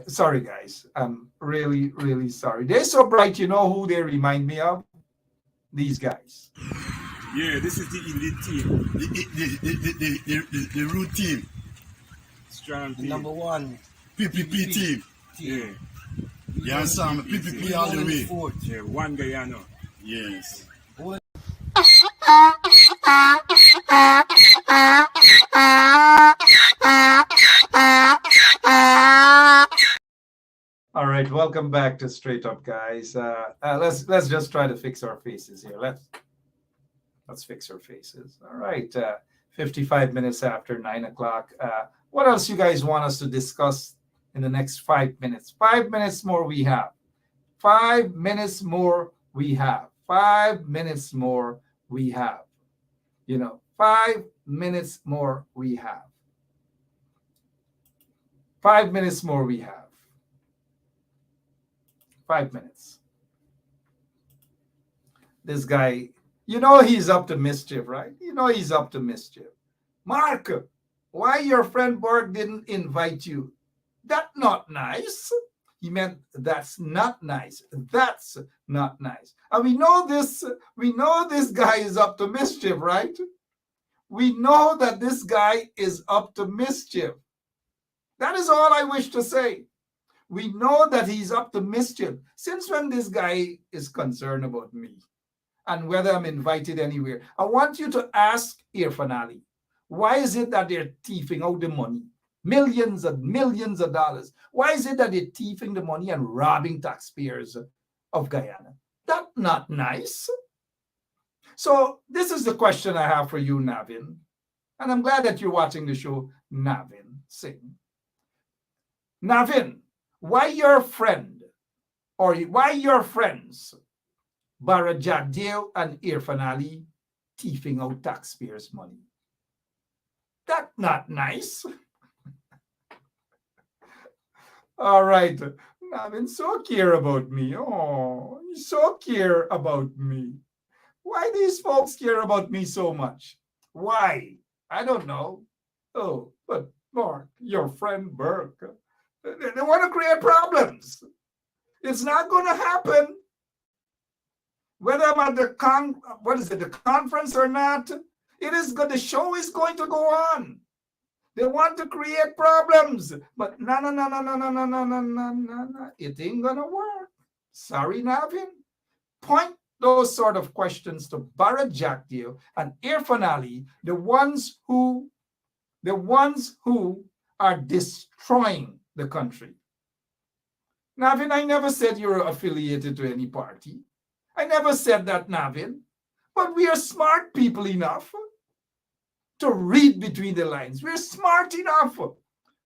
Sorry, guys. I'm really, really sorry. They're so bright. You know who they remind me of? These guys. Yeah, this is the elite team. The root team. Strong team. Number one. PPP team. Yeah. You understand? PPP all the way. Yeah, one Guyana. Yes. All right, welcome back to Straight Up, guys. Let's just try to fix our faces here. Let's fix our faces. All right, 55 minutes after 9 o'clock. What else you guys want us to discuss in the next 5 minutes? 5 minutes more we have. 5 minutes more we have. 5 minutes more we have. 5 minutes more we have. 5 minutes more we have. 5 minutes. This guy, he's up to mischief, right? He's up to mischief. Mark, why your friend Borg didn't invite you? That's not nice. He meant that's not nice. That's not nice. And we know this guy is up to mischief, right? We know that this guy is up to mischief. That is all I wish to say. We know that he's up to mischief. Since when this guy is concerned about me and whether I'm invited anywhere, I want you to ask Irfan Ali, why is it that they're thieving out the money? Millions of dollars. Why is it that they're thieving the money and robbing taxpayers of Guyana? That's not nice. So this is the question I have for you, Navin. And I'm glad that you're watching the show, Navin Singh. Navin, why your friend or why your friends, Bara Jagdeo and Irfan Ali, thieving out taxpayers' money? That's not nice. All right. Navin so care about me. Oh, you so care about me. Why these folks care about me so much? Why? I don't know. Oh, but Mark, your friend Burke, they want to create problems. It's not going to happen. Whether I'm at the conference or not, the show is going to go on. They want to create problems, but no. It ain't gonna work. Sorry, Navin. Point those sort of questions to Bara Jagdeo and Irfan Ali, the ones who are destroying the country. Navin, I never said you're affiliated to any party. I never said that, Navin. But we are smart people enough to read between the lines. We're smart enough.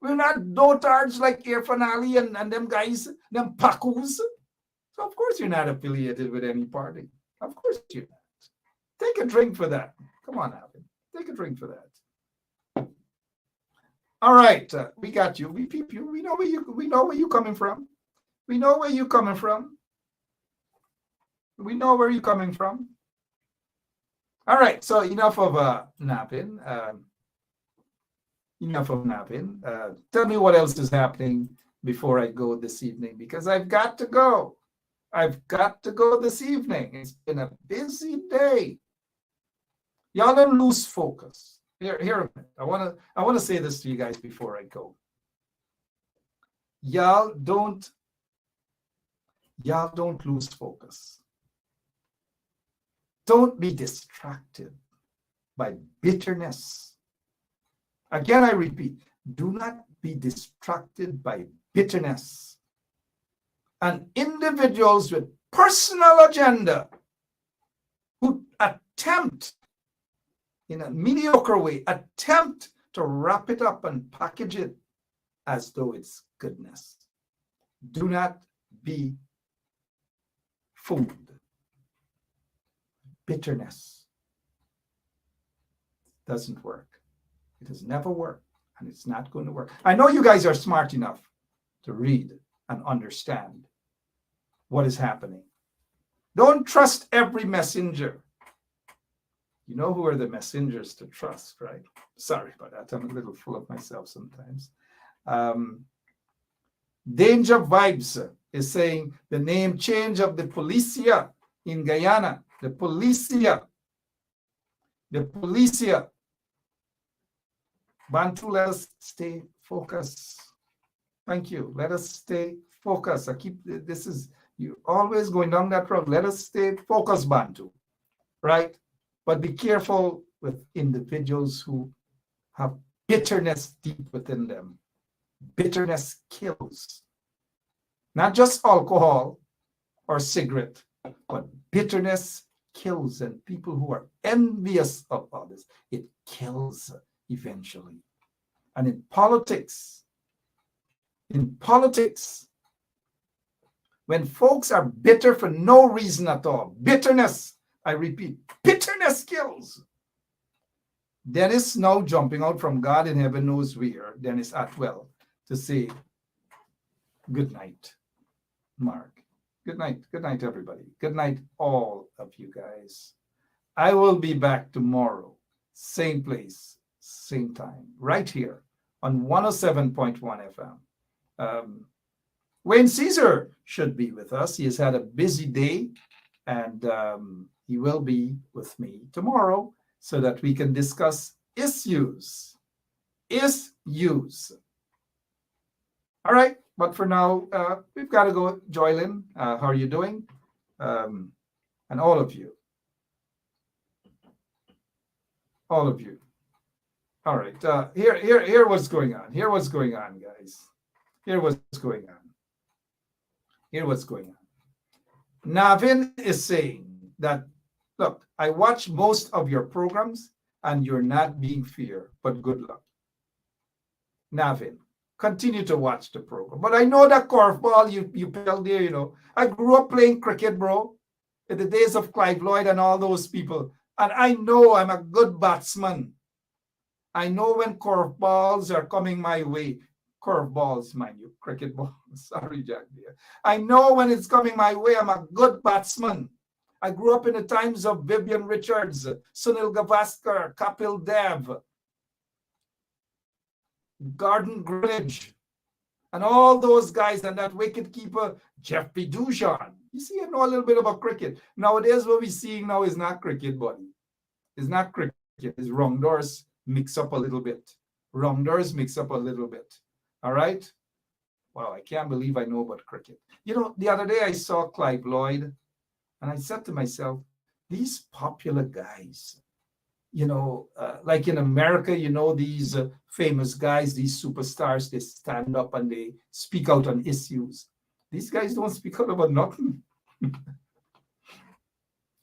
We're not dotards like Irfan Ali and them guys, them pakus. So of course you're not affiliated with any party. Of course you're not. Take a drink for that. Come on, Alvin. Take a drink for that. All right, we got you. We peep you. We know where you're coming from. We know where you're coming from. We know where you're coming from. All right, so enough of Navin. Tell me what else is happening before I go this evening, because I've got to go. I've got to go this evening. It's been a busy day. Y'all don't lose focus. Here a minute. I want to say this to you guys before I go. Y'all don't lose focus. Don't be distracted by bitterness. Again, I repeat, do not be distracted by bitterness and individuals with personal agenda who attempt, in a mediocre way, attempt to wrap it up and package it as though it's goodness. Do not be fooled. Bitterness doesn't work. It has never worked, and it's not going to work. I know you guys are smart enough to read and understand what is happening. Don't trust every messenger. You know who are the messengers to trust, right? Sorry about that. I'm a little full of myself sometimes. Danger Vibes is saying the name change of the Policia in Guyana. The Policia. Bantu, let us stay focused. Thank you. Let us stay focused. You're always going down that road. Let us stay focused, Bantu, right? But be careful with individuals who have bitterness deep within them. Bitterness kills. Not just alcohol or cigarette, but bitterness kills. And people who are envious of others, it kills eventually. And in politics, when folks are bitter for no reason at all, bitterness, I repeat, bitterness kills. Dennis now jumping out from God in heaven knows where, Dennis Atwell, to say, good night, Mark. Good night, everybody. Good night, all of you guys. I will be back tomorrow, same place, same time, right here on 107.1 FM. Wayne Caesar should be with us. He has had a busy day, and he will be with me tomorrow so that we can discuss issues. All right, but for now, we've got to go. Joylyn, how are you doing? And all of you. All right, here what's going on. Here what's going on, guys. Here what's going on. Navin is saying that, look, I watch most of your programs and you're not being fair, but good luck. Navin, continue to watch the program. But I know that curveball you played there, you know. I grew up playing cricket, bro, in the days of Clive Lloyd and all those people. And I know I'm a good batsman. I know when curveballs are coming my way. Curveballs, mind you, cricket balls. Sorry, Jack dear. I know when it's coming my way, I'm a good batsman. I grew up in the times of Vivian Richards, Sunil Gavaskar, Kapil Dev, Gordon Greenidge, and all those guys, and that wicketkeeper, Jeffrey Dujon. You see, I know a little bit about cricket. Nowadays, what we're seeing now is not cricket, buddy. It's not cricket. It's rounders mix up a little bit. All right? Wow, I can't believe I know about cricket. You know, the other day I saw Clive Lloyd, and I said to myself, these popular guys, you know, like in America, you know, these famous guys, these superstars, they stand up and they speak out on issues. These guys don't speak out about nothing.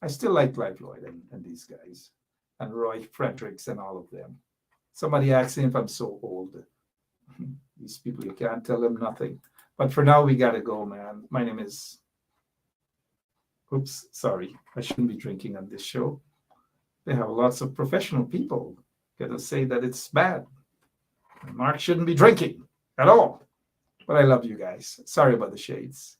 I still like Clive Lloyd and these guys, and Roy Fredericks and all of them. Somebody asked me if I'm so old. These people, you can't tell them nothing. But for now, we got to go, man. My name is... Oops, sorry. I shouldn't be drinking on this show. They have lots of professional people going to say that it's bad. And Mark shouldn't be drinking at all. But I love you guys. Sorry about the shades.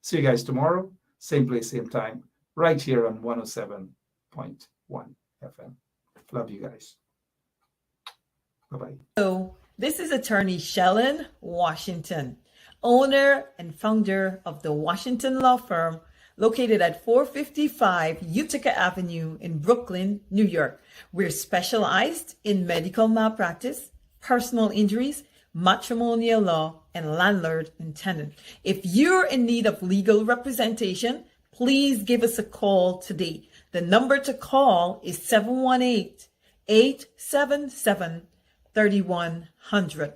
See you guys tomorrow. Same place, same time. Right here on 107.1 FM. Love you guys. Bye-bye. So, this is attorney Shellen Washington, owner and founder of the Washington Law Firm, located at 455 Utica Avenue in Brooklyn, New York. We're specialized in medical malpractice, personal injuries, matrimonial law, and landlord and tenant. If you're in need of legal representation, please give us a call today. The number to call is 718-877-3100.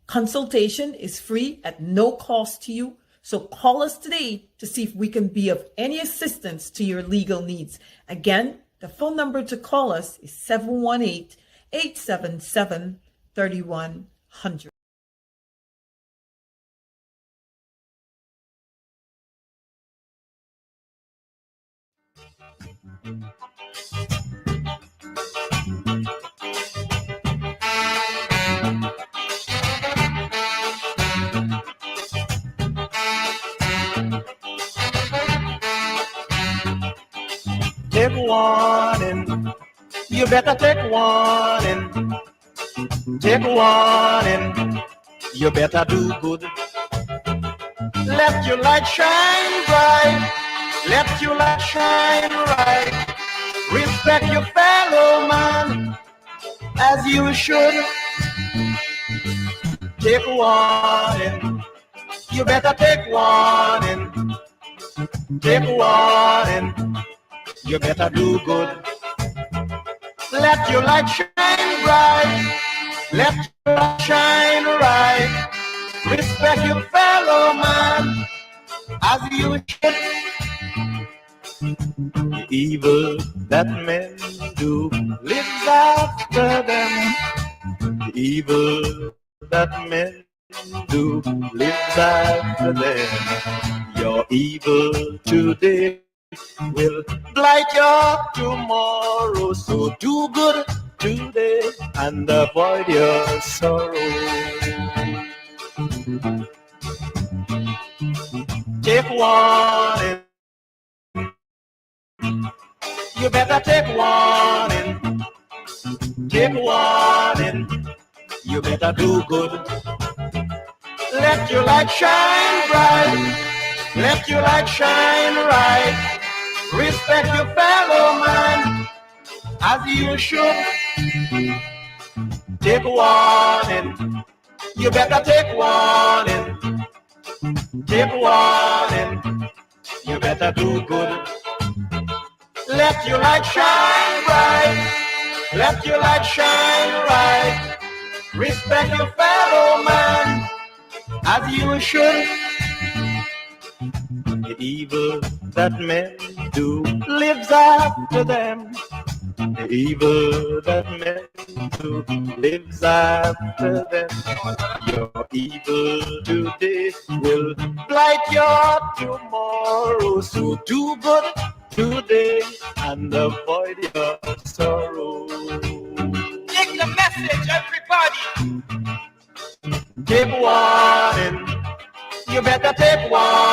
Consultation is free at no cost to you. So call us today to see if we can be of any assistance to your legal needs. Again, the phone number to call us is 718-877-3100. Take warning, you better take warning. Take warning, you better do good. Let your light shine bright, let your light shine right. Respect your fellow man as you should. Take warning, You better take warning. Take warning. You better do good. Let your light shine bright. Let your light shine right. Respect your fellow man as you should. The evil that men do lives after them. The evil that men do lives after them. Your evil today will blight your tomorrow. So do good today and avoid your sorrow. Take warning. You better take warning. Take warning. You better do good. Let your light shine bright. Let your light shine right. Respect your fellow man as you should. Take warning. You better take warning. Take warning. You better do good. Let your light shine bright. Let your light shine right. Respect your fellow man as you should. The evil that men do lives after them. The evil that men do lives after them. Your evil today will blight your tomorrow. So do good today and avoid your sorrow. Take the message, everybody. Take warning. You better take warning.